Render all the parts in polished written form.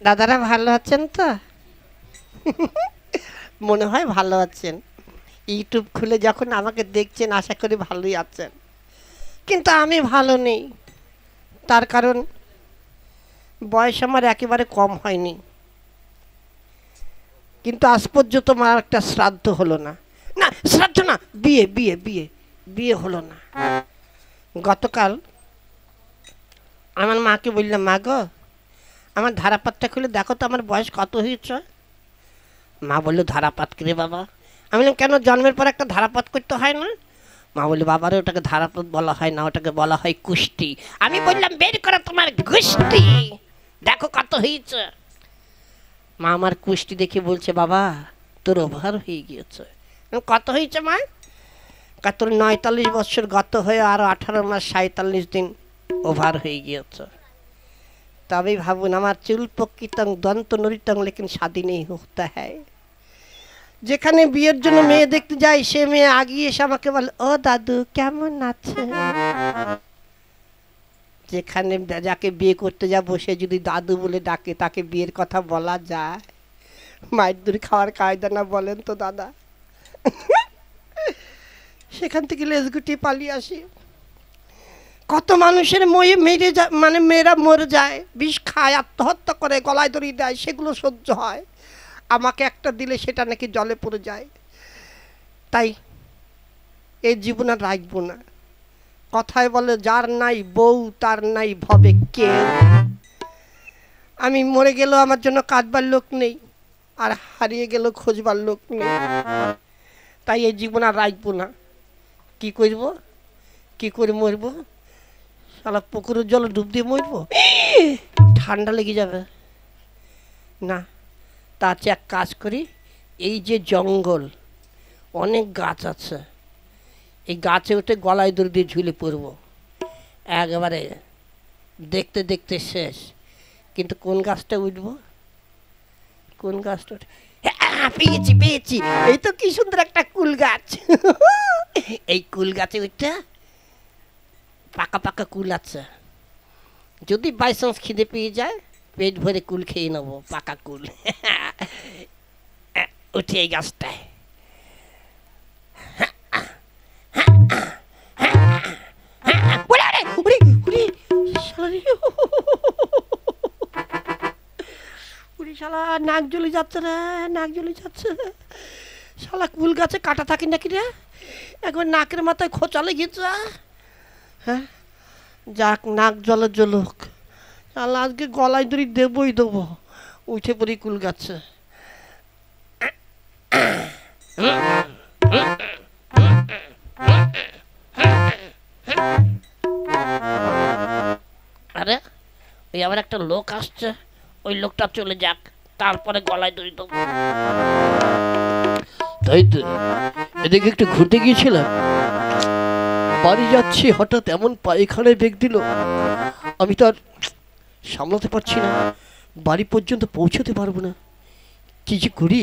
দাদারা ভালো আছেন তো? মনে হয় ভালো আছেন। ইউটিউব খুলে যখন আমাকে দেখছেন আশা করি ভালোই আছেন, কিন্তু আমি ভালো নেই। তার কারণ বয়স আমার একেবারে কম হয়নি, কিন্তু আজ পর্যন্ত আমার একটা শ্রাদ্ধ হলো না। না, শ্রাদ্ধ না, বিয়ে বিয়ে বিয়ে বিয়ে হলো না। গতকাল আমার মাকে বললাম, মা গো, আমার ধারাপাতটা খুলে দেখো তো আমার বয়স কত হয়েছে। মা বললো, ধারাপাত রে বাবা? আমি বললাম, কেন, জন্মের পর একটা ধারাপাত করতে হয় না? মা বললো, বাবারে ওটাকে ধারাপাত বলা হয় না, ওটাকে বলা হয় কুষ্টি। আমি বললাম, বের করো তোমার গুষ্টি, দেখো কত হয়েছে। মা আমার কুষ্টি দেখে বলছে, বাবা তোর ওভার হয়ে গিয়েছে। কত হয়েছে মা? তোর 49 বছর গত হয়ে আরো 18 মাস 47 দিন ওভার হয়ে গিয়েছে। তবে ভাবুন, আমার চুল পকিতং দন্ত নরিতং লেকিন শাদি নেই হতা হ্যায়। যেখানে বিয়ের জন্য মেয়ে দেখতে যাই, সে মেয়ে আগিয়ে এসে আমাকে বলে, ও দাদু কেমন আছে। যেখানে যাকে বিয়ে করতে যাবো সে যদি দাদু বলে ডাকে, তাকে বিয়ের কথা বলা যায়? মায়ের দূর খাওয়ার কায়দা না, বলেন তো দাদা? সেখান থেকে লেজ গুটিয়ে পালিয়ে আসি। কত মানুষের মেরে যায়, মানে মেয়েরা মরে যায়, বিষ খায়, আত্মহত্যা করে, গলায় দড়ি দেয়, সেগুলো সহ্য হয়। আমাকে একটা দিলে সেটা নাকি জলে পড়ে যায়। তাই এই জীবন আর রাখবো না। কথায় বলে, যার নাই বউ তার নাই ভবে কে। আমি মরে গেলেও আমার জন্য কাঁদবার লোক নেই, আর হারিয়ে গেলেও খোঁজবার লোক নেই। তাই এই জীবন আর রাখবো না। কি করব, কি করে মরবো? শালা পুকুরের জলে ডুব দিয়ে মরবো, ঠান্ডা লেগে যাবে। না, তার চেয়ে এক কাজ করি, এই যে জঙ্গল, অনেক গাছ আছে, এই গাছে উঠে গলায় দড়ি দিয়ে ঝুলে পড়বো, একেবারে দেখতে দেখতে শেষ। কিন্তু কোন গাছটা উঠবো, কোন গাছটা উঠে? পেয়েছি পেয়েছি, এই তো কি সুন্দর একটা কুল গাছ। এই কুল গাছে উঠে, পাকা পাকা কুল আছে, যদি বাই চান্স খিদে পেয়ে যায় পেট ভরে কুল খেয়ে নেবো, পাকা কুল। উঠে এই গাছটায়, শালা নাক জ্বলে যাচ্ছে রে, নাক জ্বলে যাচ্ছে। শালা কুল গাছে কাটা থাকে নাকি রে, একবার নাকের মাথায় খোঁচা লেগেছে। হ্যাঁ, যাক, নাক জলে জ্বলুক, শালা আজকে গলায় দড়ি দেবই দেবো। উঠে পড়ি কুল গাছে। আরে ওই আবার একটা লোক আসছে, ওই লোকটা চলে যাক, তারপরে গলায় দড়ি দেবো। তাই তো, এদিকে একটু ঘুরতে গিয়েছিলাম, বাড়ি যাচ্ছি, হঠাৎ এমন পায়খানায় বেগ দিল, আমি তো আর সামলাতে পারছি না, বাড়ি পর্যন্ত পৌঁছতে পারবো না। কি যে করি,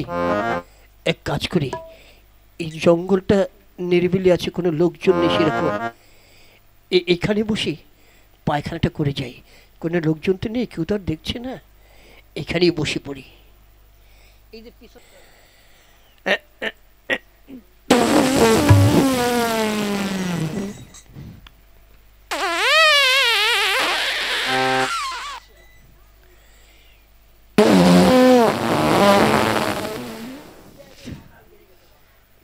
এক কাজ করি, এই জঙ্গলটা নিরিবিলি আছে, কোনো লোকজন নেই সেরকম, এখানে বসে পায়খানাটা করে যাই, কোনো লোকজন তো নেই, কেউ তো আর দেখছে না, এখানেই বসে পড়ি। এই যে পিছন,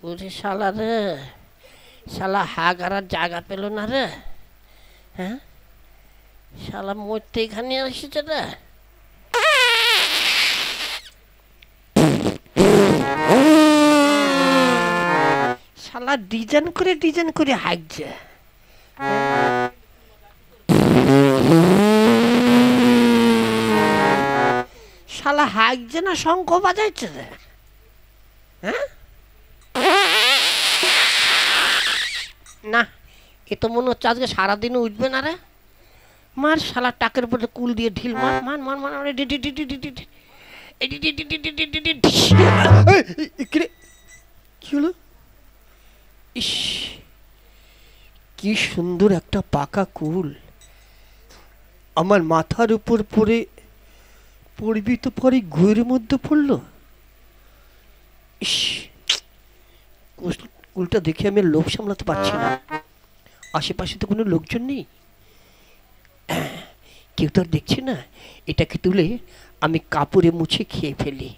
ওরে শালা রে, শালা হাগারার জায়গা পেল না রে। হ্যাঁ, শালা মরতে এখানে এসেছে রে। শালা ডিজাইন করে হাঁকছে। শালা হাঁকছে না শঙ্খ বাজাইছে রে। হ্যাঁ, না, এ তো মনে হচ্ছে আজকে সারাদিনও উঠবে না রে। মার শালা টাকের উপরে কুল দিয়ে ঢিল মার মার মার মার। কি হলো? ইস, কি সুন্দর একটা পাকা কুল আমার মাথার উপর পড়ে পড়বি তো পরে ঘুরের মধ্যে পড়লো। ইস, উল্টা দেখে আমি লোভ সামলাতে পারছি না। আশেপাশে তো কোনো লোকজন নেই, কেউ তো আর দেখছে না। এটাকে তুলে আমি কাপড়ে মুছে খেয়ে ফেলি।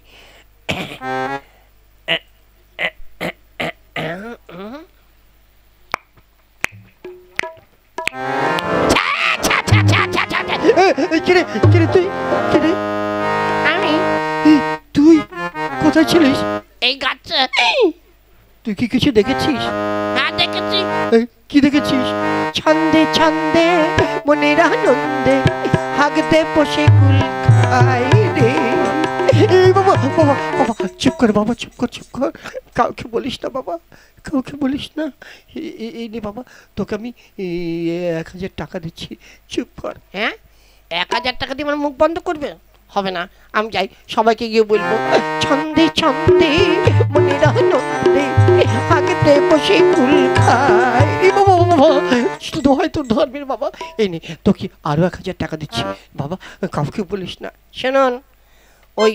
তুই কোথায় ছিলিস? এই গাছে। তুই কি কিছু দেখেছিস? হ্যাঁ দেখেছি। কি দেখেছিস? ছন্দে ছন্দে মনের আনন্দে হাগতে বসে কুল খাই রে। বাবা বাবা বাবা, চুপ কর বাবা, চুপ কর চুপ কর, কাউকে বলিস না বাবা, কাউকে বলিস না। এই নে বাবা, তোকে আমি 1000 টাকা দিচ্ছি, চুপ কর। হ্যাঁ, 1000 টাকা দিয়ে আমার মুখ বন্ধ করবে? হবে না, আমি যাই, সবাইকে গিয়ে বলবো ছন্দে ছন্দে মনের আনন্দে হাগতে বসে কুল খাই রে। বাবা বাবা, শুধু হয়তো ধর্মের বাবা, এই নে তোকে আরো 1000 টাকা দিচ্ছি বাবা, কাউকে বলিস না। শুনুন, ওই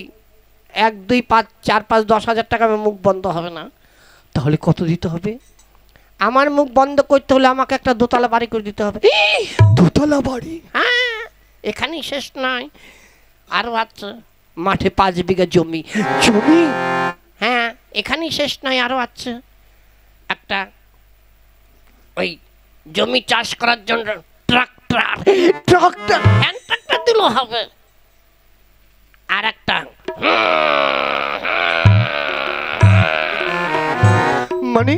1 2 5 4 5 10,000 টাকা আমার মুখ বন্ধ হবে না। তাহলে কত দিতে হবে? আমার মুখ বন্ধ করতে হলে আমাকে একটা দোতলা বাড়ি করে দিতে হবে। দোতলা বাড়ি? হ্যাঁ, এখানেই শেষ নয়, আরো আছে। মাঠে 5 বিঘা জমি। জমি? হ্যাঁ, এখানেই শেষ নয়, আরো আছে। একটা ওই জমি চাষ করার জন্য ট্রাক্টর, ট্রাক্টর, হ্যান্ড ট্রাক্টর দিলেও হবে। আর একটা মানে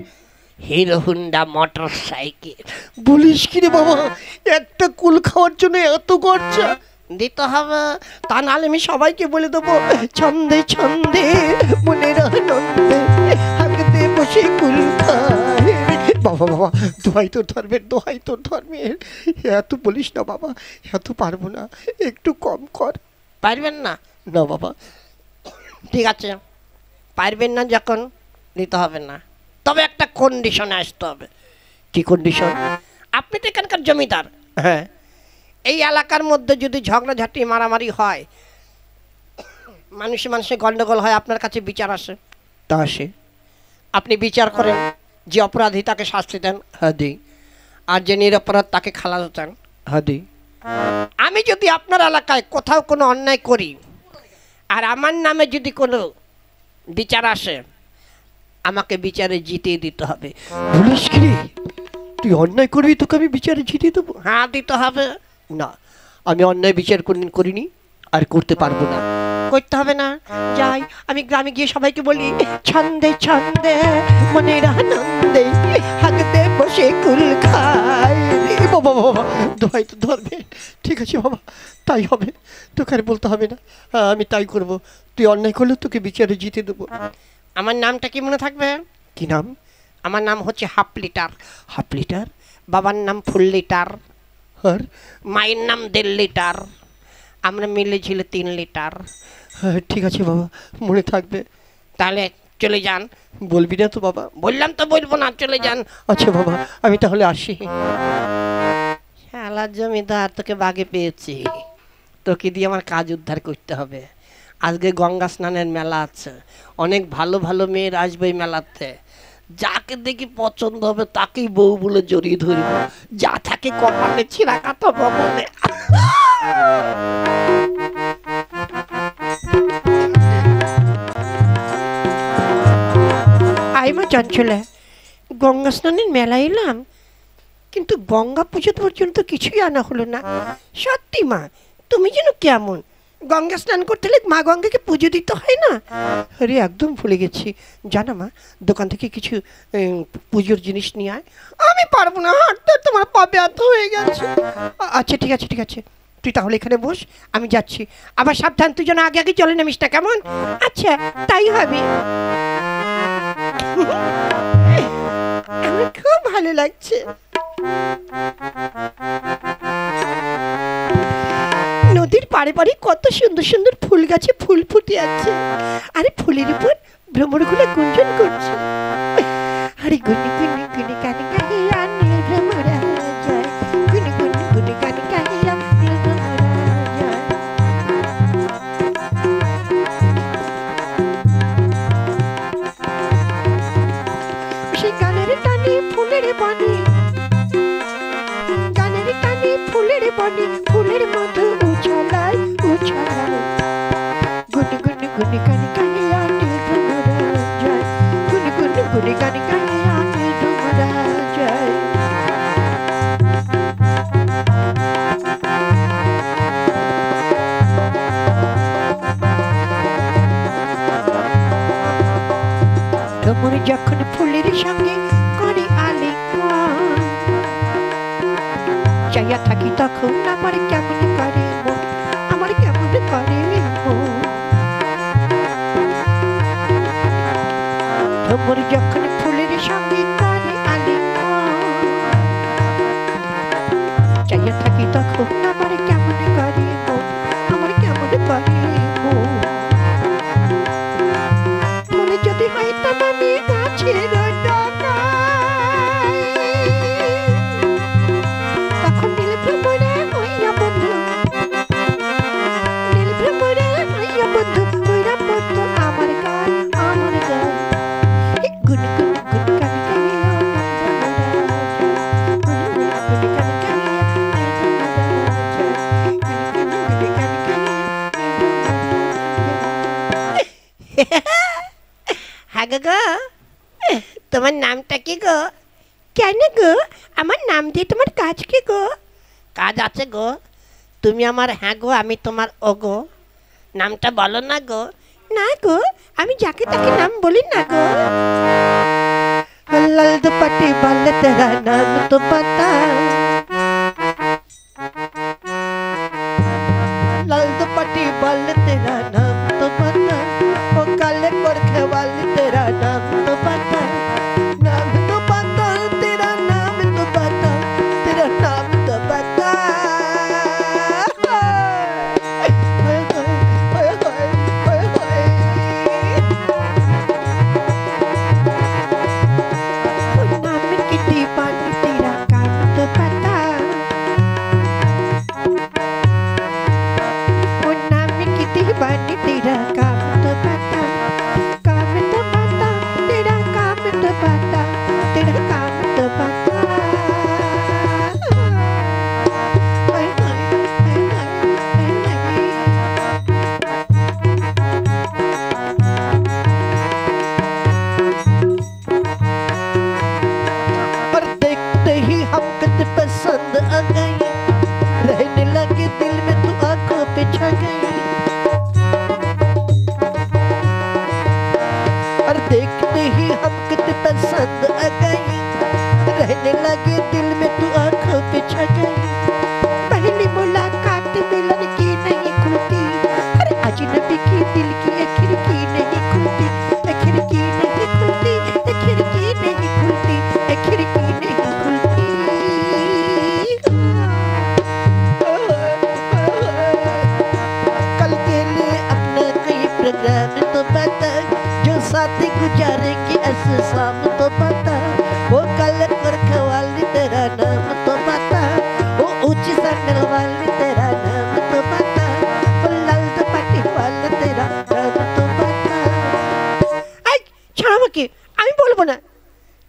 হিরো হুন্ডা মোটর সাইকেল। বলিস কি রে বাবা, একটা কুল খাওয়ার জন্য এত খরচা? দিতে হবে, তা নাহলে আমি সবাইকে বলে দেবো ছন্দে ছন্দে মনের আনন্দে হাগতে বসে কুল খাই। বাবা বাবা, দোহাই তোর ধর্মের, দোহাই তোর ধর্মের, এত বলিস না বাবা, এত পারবো না, একটু কম কর। পারবেন না? না বাবা। ঠিক আছে, পারবেন না যখন, দিতে হবে না। তবে একটা কন্ডিশনে আসতে হবে। কি কন্ডিশন? আপনি তো এখানকার জমিদার। হ্যাঁ। এই এলাকার মধ্যে যদি ঝগড়াঝাটি মারামারি হয়, মানুষে গন্ডগোল হয়, আপনার কাছে বিচার আসে। তা আসে। আপনি বিচার করেন, যে অপরাধী তাকে শাস্তি দেন। হ্যাঁ দিই। আর যে নিরপরাধ তাকে খালাস দেন। হ্যাঁ দিই। আমি যদি আপনার এলাকায় কোথাও কোনো অন্যায় করি, আর আমার নামে যদি কোনো বিচার আসে, আমাকে বিচারে জিতিয়ে দিতে হবে। বলিস কি রে, তুই অন্যায় করবি, তোকে আমি বিচারে জিতিয়ে দেবো? হ্যাঁ, দিতে হবে। না, আমি অন্যায় বিচার কোনদিন করিনি, আর করতে পারবো না। করতে হবে না, যাই আমি গ্রামে গিয়ে সবাইকে বলি ছন্দে ছন্দে মনের আনন্দে হাগতে বসে কুল খাই রে। বাবা বাবা, দোহাই তো ধরবে। ঠিক আছে বাবা, তাই হবে, তোকে আর বলতে হবে না, আমি তাই করব। তুই অন্যায় করলে তোকে বিচারে জিতে দেবো। আমার নামটা কি মনে থাকবে? কি নাম? আমার নাম হচ্ছে হাফ লিটার। Half litre? বাবার নাম ফুল লিটার, আর মায়ের নাম 1.5 লিটার, আমরা মিলে ঝিলে 3 লিটার। হ্যাঁ ঠিক আছে বাবা, মনে থাকবে। তাহলে চলে যান। বলবি না তো বাবা? বললাম তো বলবো না, চলে যান। আচ্ছা বাবা, আমি তাহলে আসি। শালা জমিদার, তোকে বাগে পেয়েছি, তোকে দিয়ে আমার কাজ উদ্ধার করতে হবে। আজকে গঙ্গা স্নানের মেলা আছে, অনেক ভালো ভালো মেয়ের আসবে এই মেলাতে। যাকে দেখি পছন্দ হবে তাকেই বউ বলে জড়িয়ে ধরবো, যা থাকে কপালে ছিঁড়া কাটা ভবনে। আইমা চঞ্চলে, গঙ্গা স্নানের মেলা এলাম, কিন্তু গঙ্গা পুজো পর্যন্ত কিছুই আনা হলো না। সত্যি মা, তুমি যেন কেমন, গঙ্গা স্নান করতে হলে মা গঙ্গাকে পুজো দিতে হয় না? আরে একদম ভুলে গেছি। জানা মা, দোকান থেকে কিছু পুজোর জিনিস নিয়ে আয়। আমি পারবো না, হাঁটতে তোমার পা ব্যথা হয়ে গেছে। আচ্ছা ঠিক আছে ঠিক আছে, তুই তাহলে এখানে বস, আমি যাচ্ছি। আবার সাবধান, তুই যেন আগে আগে চলে নামিস না, কেমন? আচ্ছা তাই হবে। আমার খুব ভালো লাগছে। নদীর পাড়ে পাড়ে কত সুন্দর সুন্দর ফুল গাছে ফুল ফুটে আছে, আরে ফুলের উপর ভ্রমরগুলো গুঞ্জন করছে। আরে গুনি গুনি গুনি গানি গাহিয়া নীল ভ্রমরা যায়, গুনি গুনি গুনি গানি গাহিয়া নীল ভ্রমরা যায়। পানি ফুলের মতো উছালায় উছালায় গুনি গুনি গুনি গানি গানি আনিল ভ্রমরা যায় গুনি গুনি গুনি গানি গানি আনিল ভ্রমরা যায় ভ্রমর যখন ফুলের সঙ্গে করে আলিঙ্গন চাইয়া থাকি তখন আমার কেমন করে মন আমার কেমন করে মন ভ্রমর যখন ফুলের সঙ্গে করে আলিঙ্গন চাইয়া থাকি তখন আমার কেমন করে মন আমার কেমন করে মন মনে যদি হইতাম আমি গাছের ডানায় তখন নীল ভ্রমরা হইয়া বন্ধু নীল ভ্রমরা হইয়া বন্ধু হইয়া পড়তো আমার গান গুন গুন গুন গান গাইয়া হ্যাঁ গো তোমার নামটা কি গো? কেন গো আমার নাম দিয়ে তোমার কাজ কি গো? কাজ আছে গো। তুমি আমার হ্যাঁ গো, আমি তোমার ও গো। নামটা বলো না গো। না গো, আমি যাকে তাকে নাম বলি না গো। লাল দুপट्टे वाले तेरा नाम तो पता लाल दुपट्टे वाले तेरा नाम तो पता ओ काले गोरखे वाले तेरा नाम तो पता तेरा नाम तो पता तेरा नाम तो पता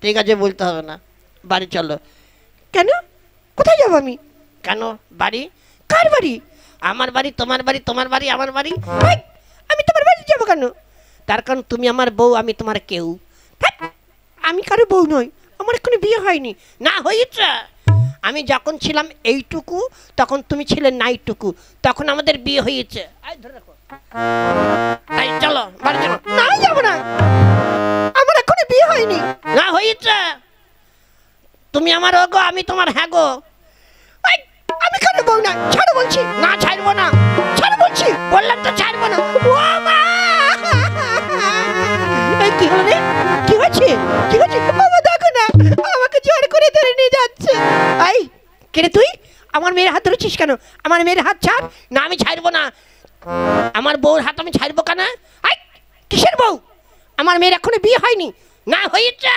ঠিক আছে, বলতে হবে না। বাড়ি চলো। কেন? কোথায় যাবো আমি? কেন বাড়ি? কার বাড়ি? আমার বাড়ি, তোমার বাড়ি, তোমার বাড়ি, আমার বাড়ি। আমি তোমার বাড়ি যাবো কেন? তার কারণ তুমি আমার বউ, আমি তোমার কেউ। আমি কারো বউ নই, আমার এখনো বিয়ে হয়নি। না হয়েছে। আমি যখন ছিলাম এইটুকু তখন তুমি ছিলে নাইটুকু, তখন আমাদের বিয়ে হয়েছে। চলো বাড়ি চলো। না যাবো না, আমার এখনো বিয়ে হয়নি। না হয়েছে। তুমি আমার ও গো, আমি তোমার হ্যাঁ গো। আমি কারো বউ না, ছাড়ো বলছি। না ছাড়বো না, ছাড়ো বলছি। বললাম তো ছাড়বো না। কি হলো? কি হচ্ছে? কি হচ্ছে? বাবা দেখো না, আমাকে জোর করে ধরে নিয়ে যাচ্ছে। এই কে রে তুই? আমার মেয়ের হাত ধরেছিস কেন? আমার মেয়ের হাত ছাড়। না আমি ছাড়বো না। আমার বউর হাত আমি ছাড়বো কেন? কিসের বউ? আমার মেয়ের এখনো বিয়ে হয়নি। না হয়েছে।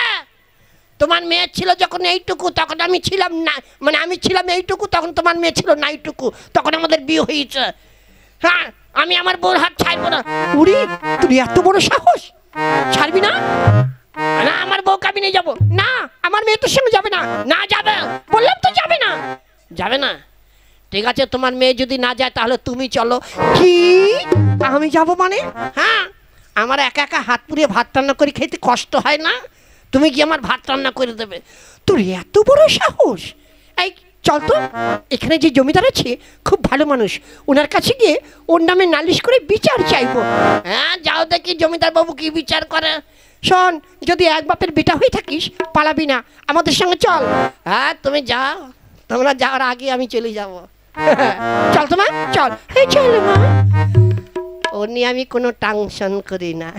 তোমার মেয়ে ছিল যখন এইটুকু তখন আমি ছিলাম না, মানে আমি ছিলাম এইটুকু তখন তোমার মেয়ে ছিল নাইটুকু, তখন আমাদের বিয়ে হয়েছে। হ্যাঁ, আমি আমার বউর হাত ছাড়বো না। উড়ি, তুই এত বড় সাহস! ছাড়বি না? না আমার বউকে আমি নিয়ে যাবো। না আমার মেয়ে তোর সঙ্গে যাবে না। না যাবে, বললাম তো যাবে না। যাবে না? ঠিক আছে, তোমার মেয়ে যদি না যায় তাহলে তুমি চলো। কি আমি যাব মানে? হ্যাঁ, আমার একা একা হাত পুড়িয়ে ভাত রান্না করে খেতে কষ্ট হয় না? তুমি কি আমার ভাত রান্না করে দেবে? তোর এত বড় সাহস! এই চল তো, এখানে যে জমিদার আছে খুব ভালো মানুষ, ওনার কাছে গিয়ে ওর নামে নালিশ করে বিচার চাইবো। হ্যাঁ, যাও দেখি জমিদার বাবু কি বিচার করে। শোন, যদি এক বাপের বেটা হয়ে থাকিস পালাবি না, আমাদের সঙ্গে চল। হ্যাঁ, তুমি যাও, তোমরা যাওয়ার আগে আমি চলে যাব। চল তো মা, চল। হ্যাঁ চল মা। ও নিয়ে আমি কোনো টেনশন করি না।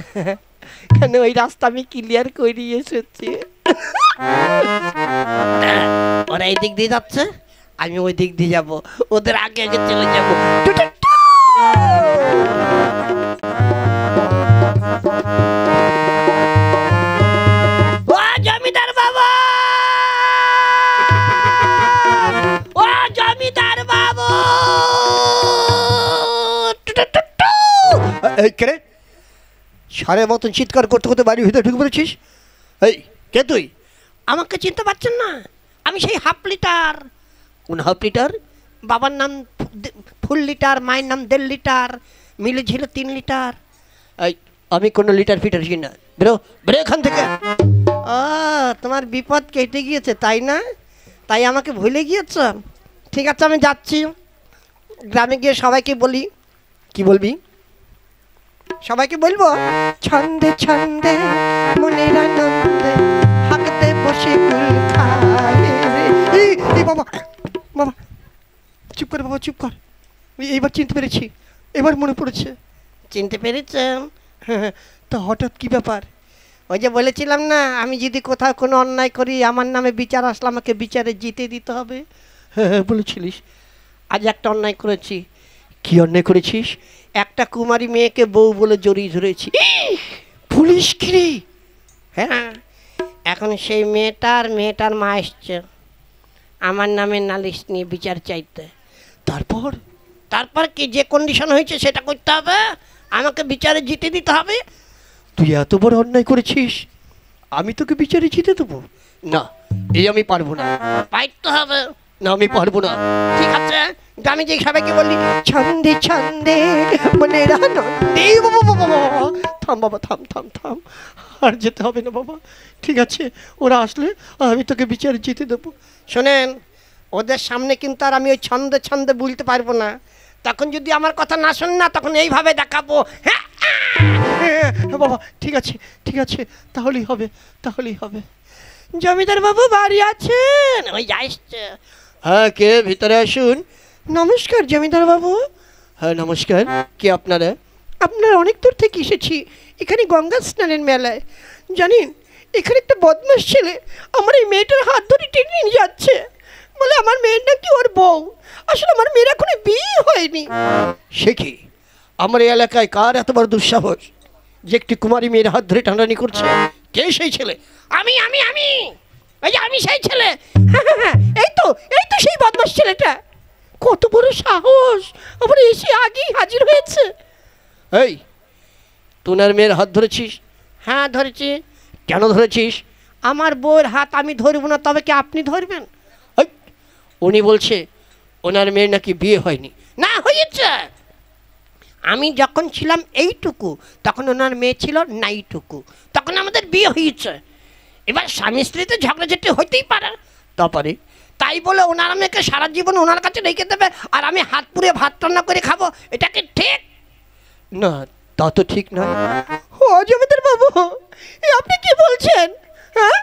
কেন, ওই রাস্তা আমি ক্লিয়ার করে এসেছি। ওরা এই দিক দিয়ে যাচ্ছে, আমি ওই দিক দিয়ে যাব, ওদের আগে আগে চলে যাব। ও জমিদার বাবা, ও জমিদার বাবু! এই কে রে? সারের মতন চিৎকার করতে করতে বাড়ির ভিতরে ঢুকে পড়েছিস? এই কে তুই? আমাকে চিনতে পারছেন না? আমি সেই হাফ লিটার। কোন হাফ লিটার? বাবার নাম ফুল লিটার, মায়ের নাম 1.5 লিটার, মিলে ঝিল 3 লিটার। এই আমি কোনো লিটার ফিটার চিনি না, বেরো বেরো এখান থেকে। ও, তোমার বিপদ কেটে গিয়েছে তাই না? তাই আমাকে ভুলে গিয়েছ? ঠিক আছে, আমি যাচ্ছি। গ্রামে গিয়ে সবাইকে বলি। কি বলবি? সবাইকে বলবো, ছন্দে ছন্দে মনের আনন্দে হাঁকতে বসে কুল খায় রে। এই বাবা, বাবা চুপ কর বাবা, চুপ কর। এইবার চিনতে পেরেছি, এবার মনে পড়েছে। চিনতে পেরেছেন? তা হঠাৎ কি ব্যাপার? ওই যে বলেছিলাম না, আমি যদি কোথাও কোনো অন্যায় করি আমার নামে বিচার আসলে আমাকে বিচারে জিতে দিতে হবে। হ্যাঁ হ্যাঁ বলেছিলিস। আজ একটা অন্যায় করেছি। কি অন্যায় করেছিস? একটা কুমারী মেয়েকে বউ বলে জড়িয়ে ধরেছি। পুলিশ কি রে? হ্যাঁ, এখন সেই মেয়েটার মা এসছে আমার নামে নালিশ নিয়ে বিচার চাইতে। তারপর? তারপর কি, যে কন্ডিশন হয়েছে সেটা করতে হবে, আমাকে বিচারে জিতে দিতে হবে। তুই এত বড় অন্যায় করেছিস, আমি তোকে বিচারে জিতে দেবো না? এই আমি পারবো না। পাইতে হবে। না আমি পারবো না। ঠিক আছে, আমি যে সবাইকে বললি ছন্দে ছন্দে মনের আনন্দে। বাবা বাবা বাবা, থাম বাবা, থাম থাম থাম, আর যেতে হবে না বাবা। ঠিক আছে, ওরা আসলে আমি তোকে বিচারে জিতে দেবো। শোনেন, ওদের সামনে কিন্তু আর আমি ওই ছন্দে ছন্দে বলতে পারবো না। তখন যদি আমার কথা না শোন না, তখন এইভাবে দেখাবো। হ্যাঁ বাবা ঠিক আছে, ঠিক আছে, তাহলেই হবে, তাহলেই হবে। জমিদার বাবু বাড়ি আছেন? ওই যাইছে। হ্যাঁ, কে? ভিতরে আসুন। নমস্কার জমিদার বাবু। হ্যাঁ নমস্কার, কে আপনারা? আপনার অনেক দূর থেকে এসেছি, এখানে গঙ্গা স্নানের মেলায়। জানেন, এখানে একটা বদমাস ছেলে আমার এই মেয়েটার হাত ধরে টেনে নিয়ে যাচ্ছে, বলে আমার মেয়ের নাকি ওর বউ। আসলে আমার মেয়ের এখনো বিয়ে হয়নি। সে কি? আমার এই এলাকায় কার এত বড় দুঃসাহস যে একটি কুমারী মেয়ের হাত ধরে টানাটানি করছে? কে সেই ছেলে? আমি ওই যে আমি সেই ছেলে। এই তো সেই বদমাস ছেলেটা। কত বড় সাহস, আমার এসে আগেই হাজির হয়েছে। এই, তোনার মেয়ের হাত ধরেছিস? হ্যাঁ ধরেছি। কেন ধরেছিস? আমার বউয়ের হাত আমি ধরবো না, তবে কি আপনি ধরবেন? এই, উনি বলছে ওনার মেয়ের নাকি বিয়ে হয়নি। না, হয়েছে। আমি যখন ছিলাম এইটুকু, তখন ওনার মেয়ে ছিল নাইটুকু, তখন আমাদের বিয়ে হয়েছে। এবার স্বামী স্ত্রীতে ঝগড়াঝাটি হইতেই পারে, তারপরে তাই বলে ওনার মেয়েকে সারা জীবন ওনার কাছে রেখে দেবে আর আমি হাত পুড়ে ভাত রান্না করে খাবো, এটা কি ঠিক? না, তা তো ঠিক নয়। ও জমিদার বাবু, আপনি কি বলছেন? হ্যাঁ,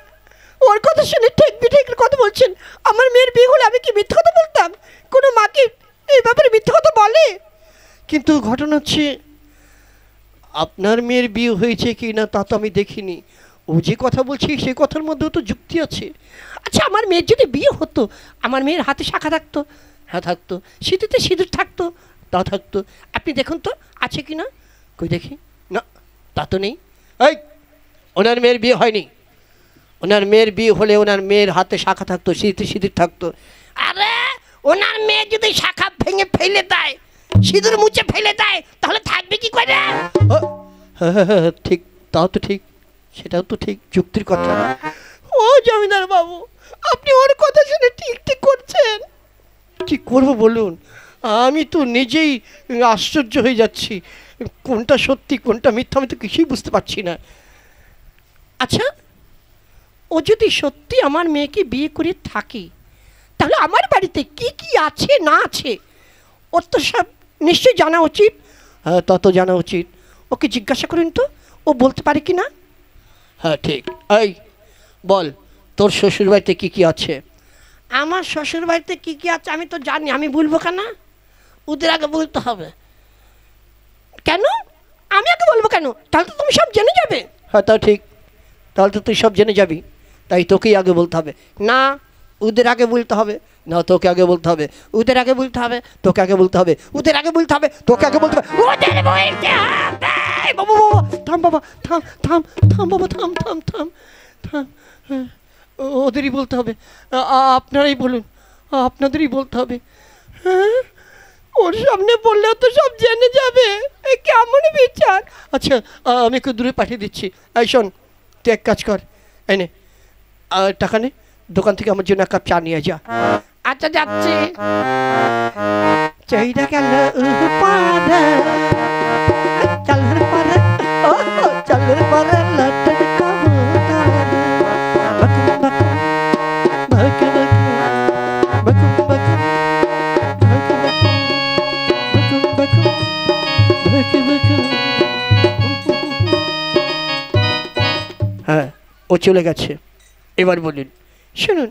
ওর কথা শুনে ঠিক বিঠিকের কথা বলছেন। আমার মেয়ের বিয়ে হলে আমি কি মিথ্যা কথা বলতাম? কোনো মাকে এই ব্যাপারে মিথ্যা কথা বলে? কিন্তু ঘটনা হচ্ছে, আপনার মেয়ের বিয়ে হয়েছে কি না তা তো আমি দেখিনি। ও যে কথা বলছি সে কথার মধ্যেও তো যুক্তি আছে। আচ্ছা, আমার মেয়ের যদি বিয়ে হতো, আমার মেয়ের হাতে শাখা থাকতো? হ্যাঁ থাকতো। সিঁথিতে সিঁদুর থাকতো? তা থাকতো। আপনি দেখুন তো আছে কি না। কই দেখি। না, তা তো নেই। এই, ওনার মেয়ের বিয়ে হয়নি। ওনার মেয়ের বিয়ে হলে ওনার মেয়ের হাতে শাখা থাকতো, সিঁথিতে সিঁদুর থাকতো। আরে, ওনার মেয়ে যদি শাখা ভেঙে ফেলে দেয়, সিঁদুর মুছে ফেলে দেয়, তাহলে থাকবে কি করে? হ্যাঁ ঠিক, তাও তো ঠিক, সেটাও তো ঠিক, যুক্তির কথা। ও জমিদার বাবু, আপনি ওর কথা শুনে ঠিক ঠিক করছেন। কি করব বলুন, আমি তো নিজেই আশ্চর্য হয়ে যাচ্ছি, কোনটা সত্যি কোনটা মিথ্যা আমি তো কিছুই বুঝতে পারছি না। আচ্ছা, ও যদি সত্যি আমার মেয়েকে বিয়ে করে থাকে, তাহলে আমার বাড়িতে কি কি আছে না আছে ওর তো সব নিশ্চয়ই জানা উচিত। হ্যাঁ, তত জানা উচিত। ওকে জিজ্ঞাসা করুন তো, ও বলতে পারে কি না। হ্যাঁ ঠিক। এই বল, তোর শ্বশুর বাড়িতে কী কী আছে? আমার শ্বশুর বাড়িতে কী কী আছে আমি তো জানি, আমি বলবো কেন? ওদের আগে বলতে হবে। কেন আমি আগে বলবো কেন? তাহলে তো তুমি সব জেনে যাবে। হ্যাঁ তাও ঠিক, তাহলে তো তুই সব জেনে যাবি, তাই তোকেই আগে বলতে হবে। না, ওদের আগে বলতে হবে। না, তোকে আগে বলতে হবে। ওদের আগে বলতে হবে, তোকে আগে বলতে হবে। ওদের আগে বলতে হবে, তোকে আগে বলতে হবে। ওদের বলতে হবে। বাবা বাবা থাম, বাবা থাম থাম থাম, বাবা থাম থাম থাম থাম। হ্যাঁ, ওদেরই বলতে হবে। আপনারাই বলুন, আপনাদেরই বলতে হবে। হ্যাঁ, ওর সামনে বললেও তো সব জেনে যাবে, এ কেমন বিচার। আচ্ছা, আমি একটু দূরে পাঠিয়ে দিচ্ছি। এই শোন, তুই এক কাজ কর, এনে টাকা নে, দোকান থেকে আমার জন্য এক কাপ চা নিয়ে যা। আচ্ছা যাচ্ছি। চইরা গেল পারে, চলের পারে, চলের পারে লটন কবুতর, বকুম বকুম বকুম বকুম বকুম বকুম বকুম বকুম বকুম। হ্যাঁ, ও চলে গেছে। এবার বলুন। শুনুন,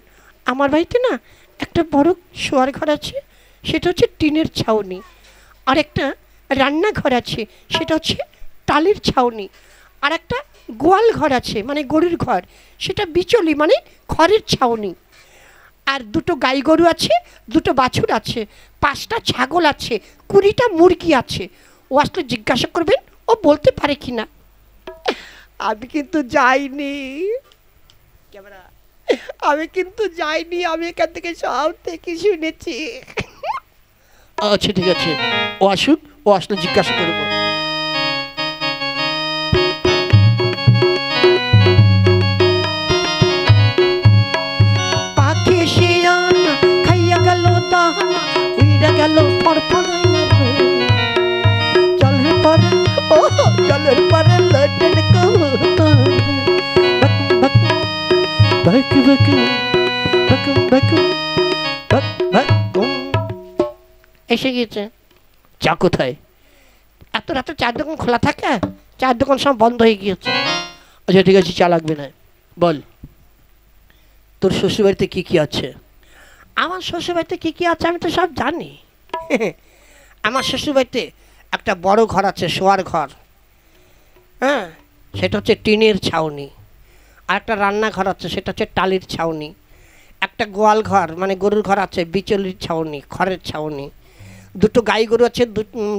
আমার বাড়িতে না একটা বড় শোয়ার ঘর আছে, সেটা হচ্ছে টিনের ছাউনি। আর একটা রান্নাঘর আছে, সেটা হচ্ছে টালির ছাউনি। আর একটা গোয়াল ঘর আছে, মানে গরুর ঘর, সেটা বিচলি মানে খড়ের ছাউনি। আর দুটো গাই গরু আছে, দুটো বাছুর আছে, 5টা ছাগল আছে, 20টা মুরগি আছে। ও আসলে জিজ্ঞাসা করবেন ও বলতে পারে কি না। আমি কিন্তু যাইনি, আমি কিন্তু যাইনি, আমি এখান থেকে সব থেকে শুনেছি। আচ্ছা ঠিক আছে, ও আসুক, ও আসলে জিজ্ঞাসা করবো। পাখি শিয়াল খাইয়া গেল দানা, উইরা গেল ফরফরাইয়া, জলের পরে ও জলের পরে লটন কবুতর, বকুম বকুম বকুম বকুম বকুম। এসে গিয়েছে। চা কোথায়? এত রাতে চার দোকান খোলা থাকে? চার দোকান সব বন্ধ হয়ে গিয়েছে। আচ্ছা ঠিক আছে, চা লাগবে না। বল, তোর শ্বশুরবাড়িতে কী কী আছে? আমার শ্বশুরবাড়িতে কী কী আছে আমি তো সব জানি। আমার শ্বশুরবাড়িতে একটা বড় ঘর আছে, শোয়ার ঘর। হ্যাঁ, সেটা হচ্ছে টিনের ছাউনি। আর একটা রান্নাঘর আছে, সেটা হচ্ছে টালির ছাউনি। একটা গোয়াল ঘর মানে গরুর ঘর আছে, বিচলির ছাউনি, খড়ের ছাউনি। দুটো গাই গরু আছে,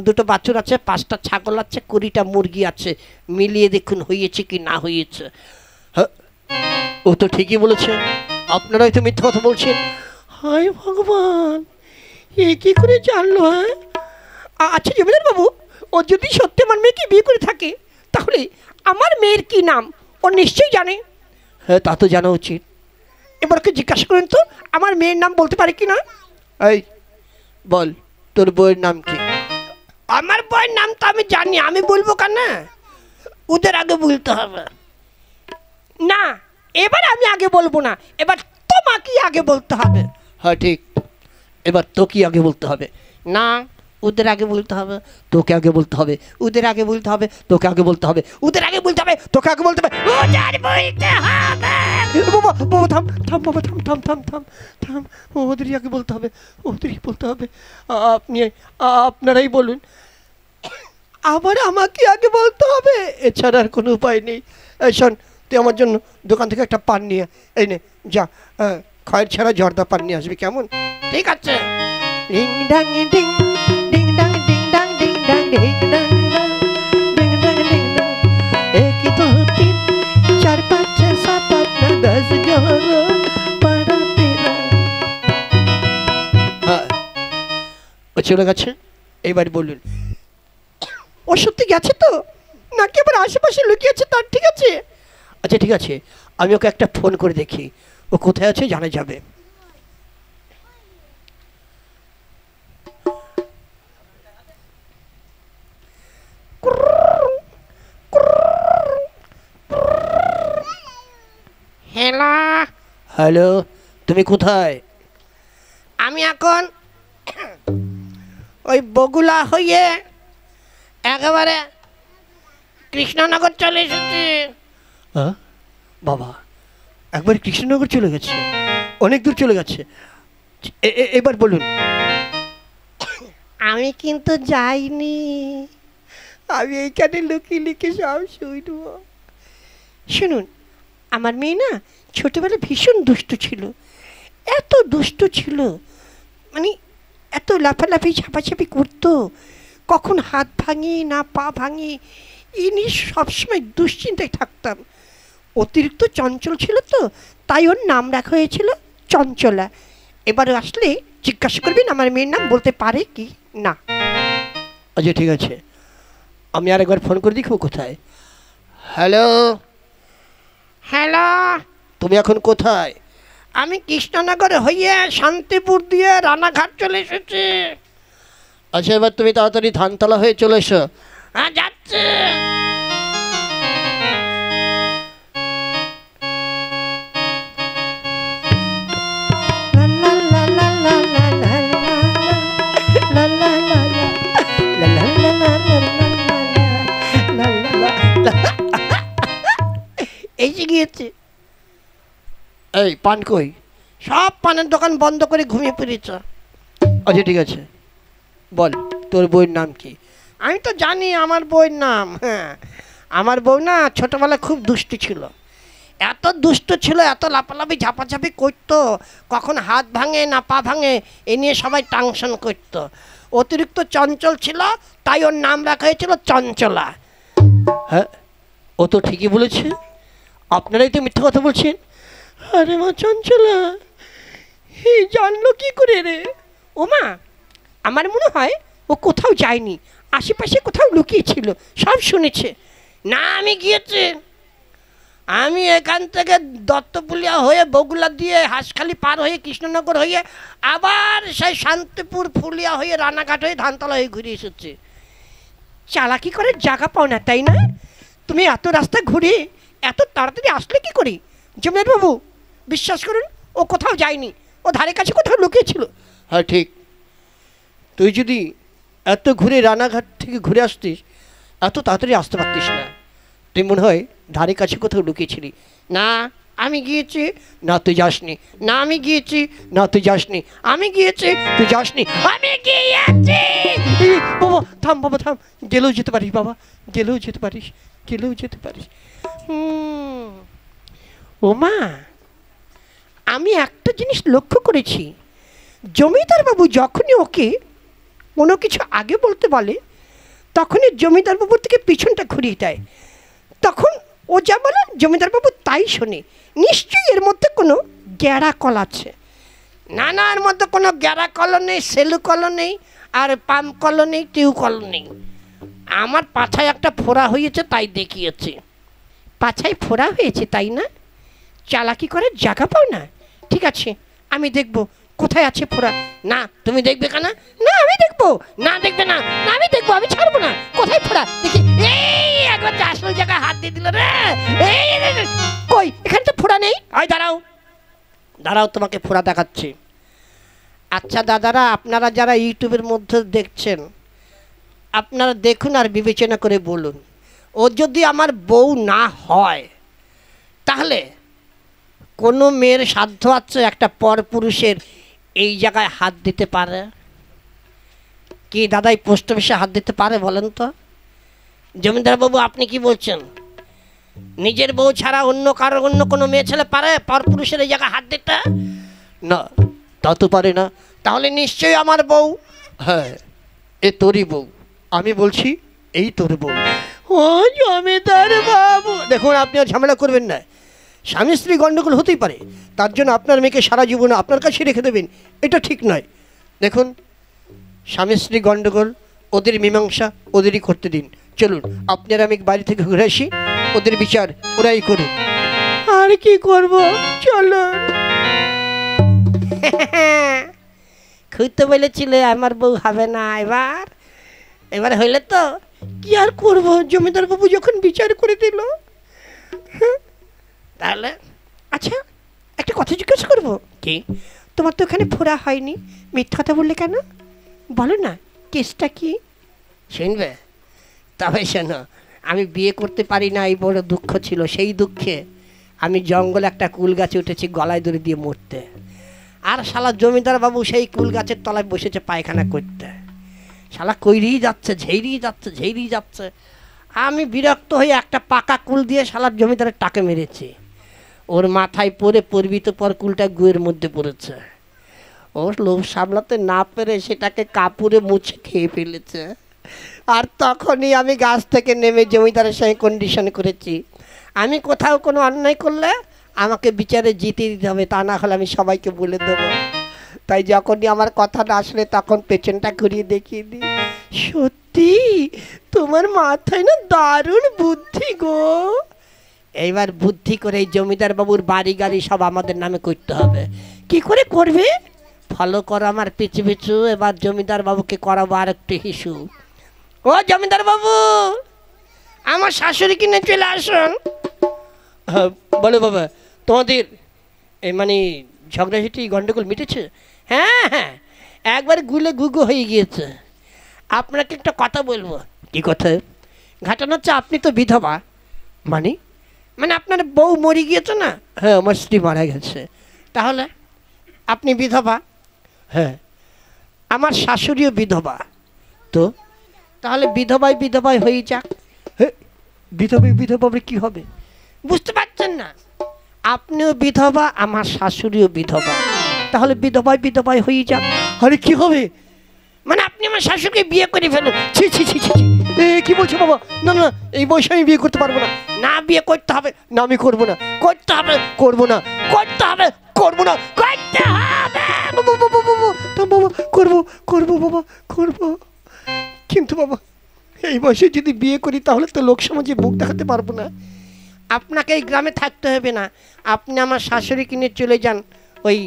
দুটো বাছুর আছে, 5টা ছাগল আছে, 20টা মুরগি আছে। মিলিয়ে দেখুন হয়েছে কি না হয়েছে। হ্যাঁ, ও তো ঠিকই বলেছে, আপনারাই তো মিথ্যা কথা বলছেন। হায় ভগবান, এ কি করে জানলো? হ্যাঁ, আচ্ছা জমিদার বাবু, ও যদি সত্যি আমার মেয়েকে বিয়ে করে থাকে, তাহলে আমার মেয়ের কি নাম ও নিশ্চয়ই জানে। হ্যাঁ, তা তো জানা উচিত। এবার ওকে জিজ্ঞাসা করেন তো আমার মেয়ের নাম বলতে পারে কি না। এই বল, তোর বউয়ের নাম কি? আমার বউয়ের নাম তো আমি জানি, আমি বলবো কেন? ওদের আগে বলতে হবে। না, এবার আমি আগে বলবো না, এবার তোমাকে আগে বলতে হবে। হ্যাঁ ঠিক, এবার তোকে আগে বলতে হবে। না, ওদের আগে বলতে হবে, তোকে আগে বলতে হবে। ওদের আগে বলতে হবে, তোকে আগে বলতে হবে। ওদের আগে বলতে হবে, তোকে আগে বলতে হবে। ওদের বলতে হবে। বাবা বাবা থাম থাম, বাবা থাম থাম থাম থাম থাম, ওদেরই আগে বলতে হবে, ওদেরই বলতে হবে। আপনারাই বলুন। আবার আমাকে আগে বলতে হবে, এছাড়া আর কোনো উপায় নেই। এই শোন, তুই আমার জন্য দোকান থেকে একটা পান নিয়ে এই নে যা, খয়ের ছাড়া জর্দা পান নিয়ে আসবি, কেমন? ঠিক আছে। ডিং ডাং ডিং ডিং ডাং ডিং ডাং ডিং ডাং ডিং ডাং ডিং ডাং ডিং ডাং। 1 2 3 4 5 6 7 8 9 10 11 12 13। হ্যাঁ, ও চলে গেছে। এইবার বলুন, ও সত্যি গেছে তো নাকি আবার আশেপাশে লুকিয়েছে তার? ঠিক আছে, আচ্ছা ঠিক আছে, আমি ওকে একটা ফোন করে দেখি ও কোথায় আছে, জানা যাবে। হ্যালো, হ্যালো, তুমি কোথায়? আমি এখন ওই বগুলা হয়ে একেবারে কৃষ্ণনগর চলে এসেছি। হ্যাঁ বাবা, একবার কৃষ্ণনগর চলে গেছে, অনেক দূর চলে গেছে। এবার বলুন। আমি কিন্তু যাইনি, আমি এইখানে লুকিয়ে লুকিয়ে সব শুনব। শুনুন, আমার মেয়ে না ছোটবেলায় ভীষণ দুষ্ট ছিল, এত দুষ্ট ছিল, মানে এত লাফালাফি ঝাপাঝাপি করতো, কখন হাত ভাঙি না পা ভাঙি এই নিয়ে সবসময় দুশ্চিন্তায় থাকতাম। অতিরিক্ত চঞ্চল ছিল তো, তাই ওর নাম রাখা হয়েছিল চঞ্চলা। এবার আসলে জিজ্ঞাসা করবেন আমার মেয়ের নাম বলতে পারে কি না। আচ্ছা ঠিক আছে, আমি আর একবার ফোন করে দেখবো কোথায়। হ্যালো হ্যালো, তুমি এখন কোথায়? আমি কৃষ্ণনগর হয়ে শান্তিপুর দিয়ে রানাঘাট চলে এসেছি। আচ্ছা এবার তুমি তাড়াতাড়ি ধানতলা হয়ে চলে এসো। হ্যাঁ যাচ্ছে। এই যে গিয়েছে। এই পান কই? সব পানের দোকান বন্ধ করে ঘুমিয়ে পড়েছ। আচ্ছা ঠিক আছে, বল তোর বইয়ের নাম কি? আমি তো জানি আমার বউয়ের নাম। হ্যাঁ, আমার বউ না ছোটবেলায় খুব দুষ্টু ছিল, এত দুষ্ট ছিল, এত লাফালাফি ঝাপাঝাপি করতো, কখন হাত ভাঙে না পা ভাঙে এ নিয়ে সবাই টাংশন করতো। অতিরিক্ত চঞ্চল ছিল, তাই ওর নাম রাখা হয়েছিল চঞ্চলা। হ্যাঁ, ও তো ঠিকই বলেছে, আপনারাই তো মিথ্যা কথা বলছেন। আরে মা চঞ্চলা, এই জানলো কি করে রে? ও মা, আমার মনে হয় ও কোথাও যায়নি, আশেপাশে কোথাও লুকিয়েছিল, সব শুনেছে। না, আমি গিয়েছি। আমি এখান থেকে দত্তপুলিয়া হয়ে বগুলা দিয়ে হাঁসখালি পার হয়ে কৃষ্ণনগর হয়ে আবার সেই শান্তিপুর ফুলিয়া হয়ে রানাঘাট হয়ে ধানতলা হয়ে ঘুরে এসেছে। চালাকি করে জায়গা পাও না, তাই না? তুমি এত রাস্তা ঘুরে এত তাড়াতাড়ি আসলে কি করি? জমিদার বাবু, বিশ্বাস করুন, ও কোথাও যায়নি, ও ধারে কাছে কোথাও লুকিয়েছিল। হ্যাঁ ঠিক, তুই যদি এত ঘুরে রানাঘাট থেকে ঘুরে আসতিস, এত তাড়াতাড়ি আসতে পারতিস না। তুই মনে হয় ধারে কাছে কোথাও লুকিয়েছিলি। না, আমি গিয়েছি। না তুই যাসনি। না, আমি গিয়েছি। না তুই যাসনি। আমি গিয়েছি। তুই যাসনি। আমি গিয়েছি। এই বাবা থাম, বাবা থাম, গেলেও যেতে পারিস বাবা, গেলেও যেতে পারিস, গেলেও যেতে পারিস। ও মা, আমি একটা জিনিস লক্ষ্য করেছি, জমিদার বাবু যখনই ওকে কোনো কিছু আগে বলতে বলে, তখনই জমিদার বাবুর থেকে পিছনটা ঘুরিয়ে দেয়। তখন ও যা বলে জমিদার বাবু তাই শোনে। নিশ্চয়ই এর মধ্যে কোনো গ্যাড়া কল আছে। না না, এর মধ্যে কোনো গ্যাড়া কল নেই, সেলু কল নেই, আর পাম্প কল নেই, টিউ কল নেই। আমার পাছায় একটা ফোড়া হয়েছে তাই দেখিয়েছে। পাছায় ফোড়া হয়েছে তাই না? চালাকি করে জায়গা পাও না? ঠিক আছে, আমি দেখব কোথায় আছে ফোড়া। না, তুমি দেখবে কেন? না, আমি দেখবো। না, দেখবে না? না, আমি দেখবো, আমি ছাড়বো না। কোথায় ফোড়া দেখি? এই একবার আসল জায়গায় হাত দিয়ে দিল রে। এই কই, এখানে তো ফোড়া নেই। আয় দাঁড়াও, দাঁড়াও, তোমাকে ফোড়া দেখাচ্ছি। আচ্ছা দাদারা, আপনারা যারা ইউটিউবের মধ্যে দেখছেন, আপনারা দেখুন আর বিবেচনা করে বলুন, ও যদি আমার বউ না হয়, তাহলে কোনো মেয়ের সাধ্য আছে একটা পরপুরুষের এই জায়গায় হাত দিতে পারে কি? দাদাই পোস্ট অফিসে হাত দিতে পারে বলেন তো? জমিদার বাবু, আপনি কি বলছেন? নিজের বউ ছাড়া অন্য কারো, অন্য কোনো মেয়ে ছেলে পারে পরপুরুষের এই জায়গায় হাত দিতে? না, তা তো পারে না। তাহলে নিশ্চয়ই আমার বউ। হ্যাঁ, এ তোরই বউ, আমি বলছি এই তোর বউ। ও জমিদার বাবু, দেখুন, আপনি আর ঝামেলা করবেন না। স্বামী স্ত্রী গণ্ডগোল হতেই পারে, তার জন্য আপনার মেয়েকে সারা জীবন আপনার কাছে রেখে দেবেন, এটা ঠিক নয়। দেখুন, স্বামী স্ত্রী গণ্ডগোল, ওদের মীমাংসা ওদেরই করতে দিন। চলুন, আপনার আমি বাড়ি থেকে ঘুরে আসি, ওদের বিচার ওরাই করুক। আর কি করব, চলো। খুঁজতে বলেছিলে আমার বউ হবে না, এবার এবার হইলে তো কি আর করব, জমিদার বাবু যখন বিচার করে দিল। হ্যাঁ, তাহলে আচ্ছা একটা কথা জিজ্ঞেস করবো, কি? তোমার তো এখানে ফোড়া হয়নি, মিথ্যা কথা বললে কেন? বলো না কেসটা কি? শুনবে? তবে শোনো, আমি বিয়ে করতে পারি না এই বড় দুঃখ ছিল। সেই দুঃখে আমি জঙ্গলে একটা কুল গাছে উঠেছি গলায় দড়ি দিয়ে মরতে। আর শালা জমিদার বাবু সেই কুল গাছের তলায় বসেছে পায়খানা করতে। শালা কইরেই যাচ্ছে, ঝেড়েই যাচ্ছে, ঝেড়েই যাচ্ছে। আমি বিরক্ত হয়ে একটা পাকা কুল দিয়ে শালার জমিদারের টাকে মেরেছি। ওর মাথায় পড়ে পড়বি তো পর কুলটা গুয়ের মধ্যে পড়েছে। ওর লোভ সামলাতে না পেরে সেটাকে কাপড়ে মুছে খেয়ে ফেলেছে। আর তখনই আমি গাছ থেকে নেমে জমিদারের সঙ্গে কন্ডিশন করেছি, আমি কোথাও কোনো অন্যায় করলে আমাকে বিচারে জিতে দিতে হবে, তা না হলে আমি সবাইকে বলে দেবো। তাই যখনই আমার কথা না আসলে তখন পেছনটা ঘুরিয়ে দেখিয়ে দিই। সত্যি তোমার মাথায় না দারুণ বুদ্ধি গো। এইবার বুদ্ধি করে এই জমিদার বাবুর বাড়ি গাড়ি সব আমাদের নামে করতে হবে। কি করে করবে? ফলো করো আমার পিছু পিছু। এবার জমিদার বাবুকে করাবো আর একটু হিসু। ও জমিদার বাবু, আমার শাশুড়ি কিনে চলে আসুন। হ্যাঁ বলো বাবা, তোমাদের এই মানে ঝগড়াঝাটি গন্ডগোল মিটেছে? হ্যাঁ হ্যাঁ, একবার গুলে গুগু হয়ে গিয়েছে। আপনাকে একটা কথা বলবো। কি কথা? ঘটনা হচ্ছে আপনি তো বিধবা। মানে? মানে আপনার বউ মরে গিয়েছে না? হ্যাঁ আমার স্ত্রী মারা গেছে। তাহলে আপনি বিধবা? হ্যাঁ। আমার শাশুড়িও বিধবা। তো তাহলে বিধবাই বিধবাই হয়ে যাক। হ্যাঁ, বিধবা বিধবা কি হবে? বুঝতে পারছেন না? আপনিও বিধবা, আমার শাশুড়িও বিধবা, তাহলে বিধবাই বিধবাই হয়ে যাক। আরে কি হবে? মানে আপনি আমার শাশুড়িকে বিয়ে করে ফেলুন। ছি ছি ছি ছি ছি। এ কি বলছো বাবা? না না, এই বয়সে আমি বিয়ে করতে পারবো না। না, বিয়ে করতে হবে। না আমি করবো না, করতে হবে, করবো না, করতে হবে, করবো না। করতে হবে। বাবা বাবা বাবা, তা বাবা করবো করবো বাবা করবো। কিন্তু বাবা এই বয়সে যদি বিয়ে করি তাহলে তো লোক সমাজে মুখ দেখাতে পারবো না। আপনাকে এই গ্রামে থাকতে হবে না। আপনি আমার শাশুড়ি কিনে চলে যান ওই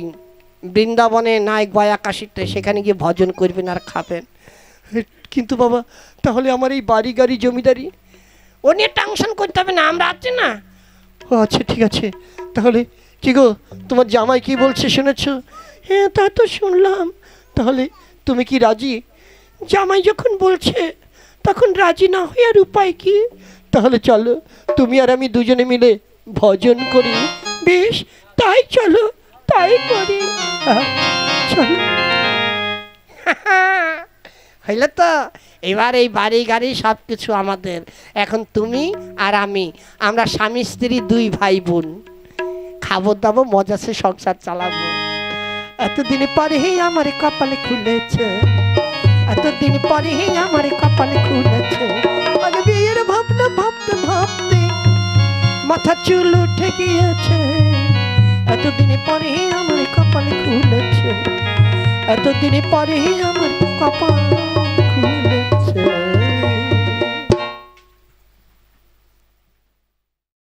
বৃন্দাবনে নায়ক গয়া কাশিতে, সেখানে গিয়ে ভজন করবেন আর খাবেন। কিন্তু বাবা তাহলে আমার এই বাড়ি গাড়ি জমিদারি? ও নিয়ে টেনশন করতে হবে না, আমরা আছি না। ও আচ্ছা ঠিক আছে। তাহলে কি গো, তোমার জামাই কি বলছে শুনেছো? হ্যাঁ তা তো শুনলাম। তাহলে তুমি কি রাজি? জামাই যখন বলছে তখন রাজি না হয়ে আর উপায় কি? তাহলে চলো তুমি আর আমি দুজনে মিলে ভজন করি। বেশ, তাই চলো, তাই করি। চলো। হইল তো? এবার এই বাড়ি গাড়ি সব কিছু আমাদের। এখন তুমি আর আমি, আমরা স্বামী স্ত্রী দুই ভাই বোন, খাবো দাবো মজা সে সংসার চালাবো। এতদিন পরে আমার কপালে খুলেছে, এতদিন পরে আমার কপালে খুলেছে। আগে বিয়ের ভাবনা ভাবতে ভাবতে মাথা চুল উঠে গিয়েছে। এতদিন পরে আমার কপালে খুলেছে, এতদিন পরে আমার কপাল